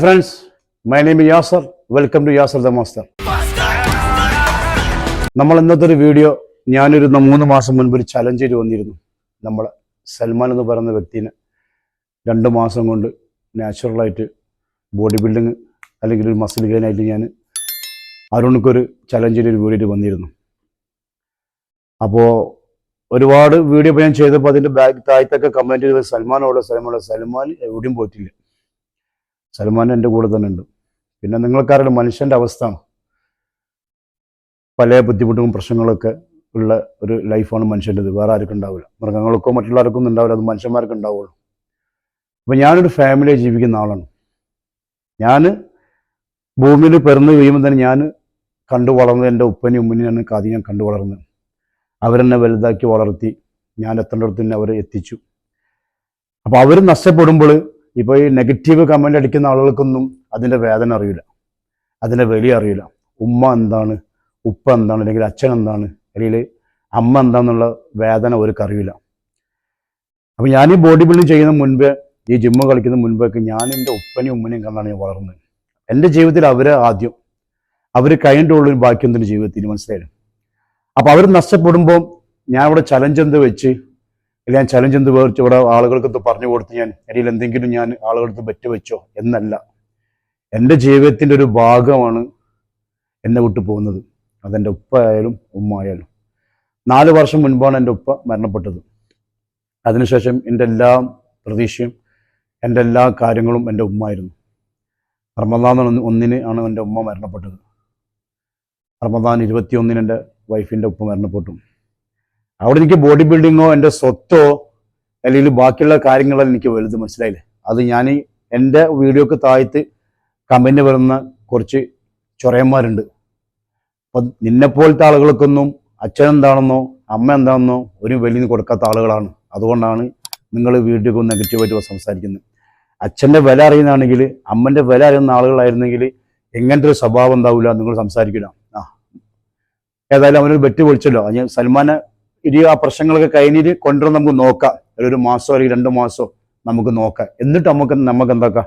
Friends, my name is Yasser. Welcome to Yasser the Master. നമ്മൾ ഇന്നത്തെ ഒരു video ഞാനൊരു 3 മാസം മുൻപ് ഒരു ചലഞ്ച് ചെയ്ത് വന്നിരുന്നു. നമ്മൾ സൽമാൻ എന്ന് പറയുന്ന വ്യക്തിനെ 2 മാസം കൊണ്ട് നാച്ചുറലായിട്ട് ബോഡി ബിൽഡിങ് അല്ലെങ്കിൽ ഒരു മസിൽ ഗെയിൻ ആയിട്ട് ഞാൻ അരുണിക്കൊരു ചലഞ്ച് ചെയ്ത് ഒരു വീഡിയോ വന്നിരുന്നു. അപ്പോൾ ഒരുപാട് വീഡിയോ ഞാൻ ചെയ്തപ്പോൾ അതിൻ്റെ താഴത്തൊക്കെ കമൻറ്റ് ചെയ്ത് സൽമാൻ എവിടെയും പോയിട്ടില്ല. സൽമാൻ എൻ്റെ കൂടെ തന്നെ ഉണ്ട്. പിന്നെ നിങ്ങൾക്കറിയാം മനുഷ്യൻ്റെ അവസ്ഥ പല ബുദ്ധിമുട്ടും പ്രശ്നങ്ങളൊക്കെ ഉള്ള ഒരു ലൈഫാണ് മനുഷ്യൻ്റെത്. വേറെ ആർക്കും ഉണ്ടാവില്ല, മൃഗങ്ങൾക്കോ മറ്റുള്ളവർക്കൊന്നും ഉണ്ടാവില്ല, അത് മനുഷ്യന്മാർക്ക് ഉണ്ടാവുള്ളൂ. അപ്പം ഞാനൊരു ഫാമിലിയെ ജീവിക്കുന്ന ആളാണ്. ഞാൻ ഭൂമിയിൽ പിറന്നു കഴിയുമ്പോൾ തന്നെ ഞാൻ കണ്ടു വളർന്നത് എൻ്റെ ഉപ്പനെയും ഉമ്മനെയാണ് ആദ്യം ഞാൻ കണ്ടു വളർന്നത്. അവരെന്നെ വലുതാക്കി വളർത്തി ഞാൻ എത്തേണ്ടടുത്ത് തന്നെ അവരെ എത്തിച്ചു. അപ്പോൾ അവർ നഷ്ടപ്പെടുമ്പോൾ ഇപ്പോൾ ഈ നെഗറ്റീവ് കമൻ്റ് അടിക്കുന്ന ആളുകൾക്കൊന്നും അതിൻ്റെ വേദന അറിയില്ല, അതിൻ്റെ വില അറിയില്ല. ഉമ്മ എന്താണ്, ഉപ്പ എന്താണ്, അല്ലെങ്കിൽ അച്ഛൻ എന്താണ്, അല്ലെങ്കിൽ അമ്മ എന്താണെന്നുള്ള വേദന അവർക്ക് അറിയില്ല. അപ്പോൾ ഞാൻ ഈ ബോഡി ബിൽഡിങ് ചെയ്യുന്ന മുൻപേ, ഈ ജിമ്മ് കളിക്കുന്ന മുൻപൊക്കെ ഞാൻ എൻ്റെ ഉപ്പനെയും ഉമ്മനെയും കണ്ടാണ് ഞാൻ വളർന്നത്. എൻ്റെ ജീവിതത്തിൽ അവരെ ആദ്യം, അവർ കഴിഞ്ഞിട്ടുള്ളൊരു ബാക്കിയൊന്നും എൻ്റെ ജീവിതത്തിൽ മനസ്സിലായില്ല. അപ്പോൾ അവർ നഷ്ടപ്പെടുമ്പോൾ ഞാൻ ഇവിടെ ചലഞ്ച് എന്ത് വെച്ച്, അല്ലെങ്കിൽ ഞാൻ ചലഞ്ച് എന്ത് വേർച്ച് ഇവിടെ ആളുകൾക്ക് പറഞ്ഞു കൊടുത്ത് ഞാൻ അല്ലെങ്കിൽ എന്തെങ്കിലും ഞാൻ ആളുകൾക്ക് ബെറ്റ് വെച്ചോ എന്നല്ല. എൻ്റെ ജീവിതത്തിൻ്റെ ഒരു ഭാഗമാണ് എന്നെ വിട്ടു പോകുന്നത്. അതെൻ്റെ ഉപ്പ ആയാലും ഉമ്മ ആയാലും. 4 വർഷം മുൻപാണ് എൻ്റെ ഉപ്പ മരണപ്പെട്ടത്. അതിനുശേഷം എൻ്റെ എല്ലാ പ്രതീക്ഷയും എൻ്റെ എല്ലാ കാര്യങ്ങളും എൻ്റെ ഉമ്മ ആയിരുന്നു. റമദാൻ 1 ആണ് എൻ്റെ ഉമ്മ മരണപ്പെട്ടത്. റമദാൻ 21 എൻ്റെ വൈഫിൻ്റെ ഉപ്പ മരണപ്പെട്ടു. അവിടെ എനിക്ക് ബോഡി ബിൽഡിങ്ങോ എൻ്റെ സ്വത്തോ അല്ലെങ്കിൽ ബാക്കിയുള്ള കാര്യങ്ങളെല്ലാം എനിക്ക് വലുത് മനസ്സിലായില്ലേ. അത് ഞാൻ എൻ്റെ വീഡിയോക്ക് താഴത്ത് കമൻറ്റ് വരുന്ന കുറച്ച് ചൊറയന്മാരുണ്ട്. അപ്പം നിന്നെപ്പോലത്തെ ആളുകൾക്കൊന്നും അച്ഛൻ എന്താണെന്നോ അമ്മ എന്താണെന്നോ ഒരു വലിയ കൊടുക്കാത്ത ആളുകളാണ്. അതുകൊണ്ടാണ് നിങ്ങൾ വീഡിയോക്ക് നെഗറ്റീവായിട്ട് സംസാരിക്കുന്നത്. അച്ഛൻ്റെ വില അറിയുന്നതാണെങ്കിൽ, അമ്മൻ്റെ വില അറിയുന്ന ആളുകളായിരുന്നെങ്കിൽ എങ്ങനത്തെ ഒരു സ്വഭാവം ഉണ്ടാവില്ല, നിങ്ങൾ സംസാരിക്കില്ല. ഏതായാലും അവനൊരു ബെറ്റ് പൊളിച്ചല്ലോ. ഞാൻ സൽമാനെ ആ പ്രശ്നങ്ങളൊക്കെ കഴിഞ്ഞിട്ട് കൊണ്ടുവന്ന് നമുക്ക് നോക്കാം. ഒരു മാസമോ അല്ലെങ്കിൽ 2 മാസമോ നമുക്ക് നോക്കാം. എന്നിട്ട് നമുക്ക് എന്താക്കാം,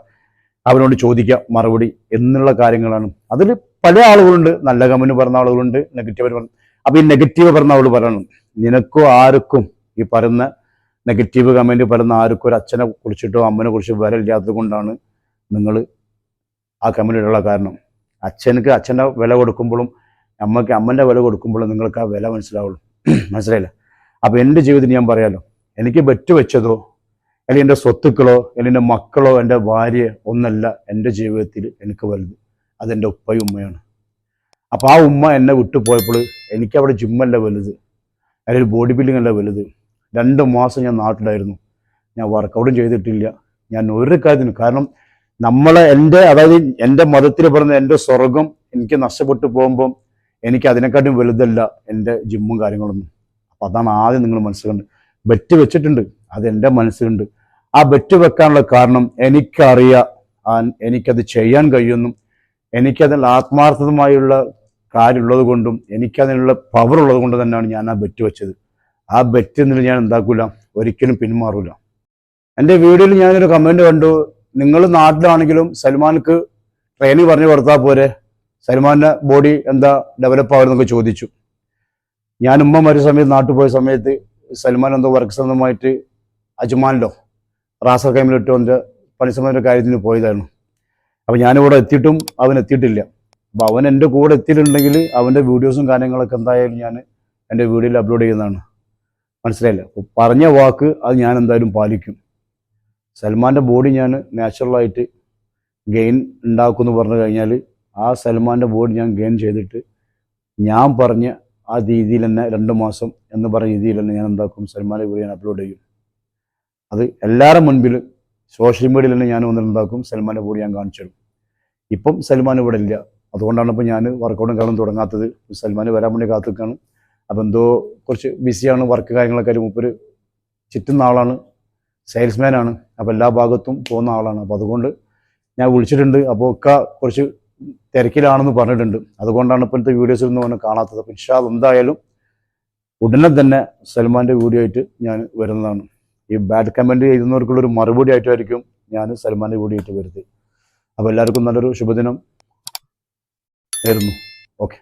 അവനോട് ചോദിക്കാം മറുപടി എന്നുള്ള കാര്യങ്ങളാണ്. അതിൽ പല ആളുകളുണ്ട്, നല്ല കമന്റ് പറഞ്ഞ ആളുകളുണ്ട്, നെഗറ്റീവ് പറഞ്ഞ. അപ്പൊ ഈ നെഗറ്റീവ് പറഞ്ഞ ആളോട് പറയണം, നിനക്കോ ആർക്കും ഈ പറയുന്ന നെഗറ്റീവ് കമന്റ് പറയുന്ന ആർക്കും ഒരു അച്ഛനെ കുറിച്ചിട്ടോ അമ്മനെ കുറിച്ചോ വില ഇല്ലാത്തത് കൊണ്ടാണ് നിങ്ങൾ ആ കമന്റ് ഇടാനുള്ള കാരണം. അച്ഛനക്ക് അച്ഛൻ്റെ വില കൊടുക്കുമ്പോഴും അമ്മയ്ക്ക് അമ്മൻ്റെ വില കൊടുക്കുമ്പോഴും നിങ്ങൾക്ക് ആ വില മനസ്സിലാവുള്ളൂ. മനസ്സിലായില്ല. അപ്പോൾ എൻ്റെ ജീവിതത്തിൽ ഞാൻ പറയാലോ, എനിക്ക് ബെറ്റ് വെച്ചതോ അല്ലെങ്കിൽ എൻ്റെ സ്വത്തുക്കളോ അല്ലെങ്കിൽ എൻ്റെ മക്കളോ എൻ്റെ ഭാര്യയോ ഒന്നല്ല എൻ്റെ ജീവിതത്തിൽ എനിക്ക് വലുത്. അതെൻ്റെ ഉപ്പയും ഉമ്മയാണ്. അപ്പോൾ ആ ഉമ്മ എന്നെ വിട്ടുപോയപ്പോൾ എനിക്കവിടെ ജിമ്മല്ല വലുത്, അല്ലെങ്കിൽ ബോഡി ബിൽഡിംഗ് അല്ല വലുത്. 2 മാസം ഞാൻ നാട്ടിലായിരുന്നു. ഞാൻ വർക്കൗട്ടും ചെയ്തിട്ടില്ല. ഞാൻ ഒരു കാര്യത്തിനും, കാരണം അതായത് എൻ്റെ മതത്തിൽ പറഞ്ഞ എൻ്റെ സ്വർഗം എനിക്ക് നഷ്ടപ്പെട്ടു പോകുമ്പം എനിക്ക് അതിനെക്കാട്ടും വലുതല്ല എൻ്റെ ജിമ്മും കാര്യങ്ങളൊന്നും. അപ്പം അതാണ് ആദ്യം നിങ്ങൾ മനസ്സിലുണ്ട്. ബെറ്റ് വെച്ചിട്ടുണ്ട്, അത് എൻ്റെ മനസ്സിലുണ്ട്. ആ ബെറ്റ് വെക്കാനുള്ള കാരണം എനിക്കറിയാം, എനിക്കത് ചെയ്യാൻ കഴിയുമെന്നും എനിക്കതിൽ ആത്മാർത്ഥമായുള്ള കാര്യമുള്ളത് കൊണ്ടും എനിക്കതിനുള്ള പവർ ഉള്ളത് കൊണ്ട് തന്നെയാണ് ഞാൻ ആ ബെറ്റ് വെച്ചത്. ആ ബെറ്റ് എന്നിട്ട് ഞാൻ എന്താക്കൂല, ഒരിക്കലും പിന്മാറൂല. എൻ്റെ വീഡിയോയിൽ ഞാനൊരു കമൻറ്റ് കണ്ടു, നിങ്ങൾ നാട്ടിലാണെങ്കിലും സൽമാൻക്ക് ട്രെയിനിങ് പറഞ്ഞു കൊടുത്താൽ പോരെ, സൽമാൻ്റെ ബോഡി എന്താ ഡെവലപ്പ് ആവുമെന്നൊക്കെ ചോദിച്ചു. ഞാൻ ഉമ്മ മരിച്ച സമയത്ത് നാട്ടിൽ പോയ സമയത്ത് സൽമാൻ എന്തോ വർക്ക് സംബന്ധമായിട്ട് അജ്മാനിലോ റാസർ കൈമിലിട്ടോ എൻ്റെ പണിസമയത്തിൻ്റെ കാര്യത്തിന് പോയതായിരുന്നു. അപ്പോൾ ഞാനിവിടെ എത്തിയിട്ടും അവൻ എത്തിയിട്ടില്ല. അപ്പോൾ അവൻ എൻ്റെ കൂടെ എത്തിയിട്ടുണ്ടെങ്കിൽ അവൻ്റെ വീഡിയോസും കാര്യങ്ങളൊക്കെ എന്തായാലും ഞാൻ എൻ്റെ വീഡിയോയിൽ അപ്ലോഡ് ചെയ്യുന്നതാണ്. മനസ്സിലായില്ല. അപ്പോൾ പറഞ്ഞ വാക്ക് അത് ഞാൻ എന്തായാലും പാലിക്കും. സൽമാൻ്റെ ബോഡി ഞാൻ നാച്ചുറലായിട്ട് ഗെയിൻ ഉണ്ടാക്കുമെന്ന് പറഞ്ഞു കഴിഞ്ഞാൽ ആ സൽമാൻ്റെ ബോഡി ഞാൻ ഗെയിൻ ചെയ്തിട്ട് ഞാൻ പറഞ്ഞ ആ രീതിയിൽ തന്നെ 2 മാസം എന്ന് പറഞ്ഞ രീതിയിൽ തന്നെ ഞാൻ എന്താക്കും, സൽമാൻ്റെ വീഡിയോ ഞാൻ അപ്ലോഡ് ചെയ്യും. അത് എല്ലാവരും മുൻപിൽ സോഷ്യൽ മീഡിയയിൽ തന്നെ ഞാൻ വന്നിട്ടുണ്ടാക്കും, സൽമാൻ്റെ ബോഡി ഞാൻ കാണിച്ചു തരും. ഇപ്പം സൽമാൻ ഇവിടെ ഇല്ല, അതുകൊണ്ടാണ് ഇപ്പോൾ ഞാൻ വർക്കൗട്ടും കാരണം തുടങ്ങാത്തത്. സൽമാൻ വരാൻ വേണ്ടി കാത്തിക്കാണ്. അപ്പോൾ എന്തോ കുറച്ച് ബിസിയാണ്, വർക്ക് കാര്യങ്ങളൊക്കെ മൂപ്പര് ചുറ്റുന്ന ആളാണ്, സെയിൽസ്മാനാണ്. അപ്പോൾ എല്ലാ ഭാഗത്തും പോകുന്ന ആളാണ്. അപ്പോൾ അതുകൊണ്ട് ഞാൻ വിളിച്ചിട്ടുണ്ട്. അപ്പോൾ ഒക്കെ കുറച്ച് തിരക്കിലാണെന്ന് പറഞ്ഞിട്ടുണ്ട്. അതുകൊണ്ടാണ് ഇപ്പോഴത്തെ വീഡിയോസിൽ ഒന്നും അവനെ കാണാത്തത്. അപ്പോൾ ഇൻഷാ അല്ലാഹ് എന്തായാലും ഉടനെ തന്നെ സൽമാൻ്റെ വീഡിയോ ആയിട്ട് ഞാൻ വരുന്നതാണ്. ഈ ബാഡ് കമൻറ്റ് ചെയ്യുന്നവർക്കുള്ളൊരു മറുപടി ആയിട്ടായിരിക്കും ഞാൻ സൽമാൻ്റെ വീഡിയോ ആയിട്ട് വരുന്നത്. അപ്പോൾ എല്ലാവർക്കും നല്ലൊരു ശുഭദിനം നേരുന്നു. ഓക്കെ.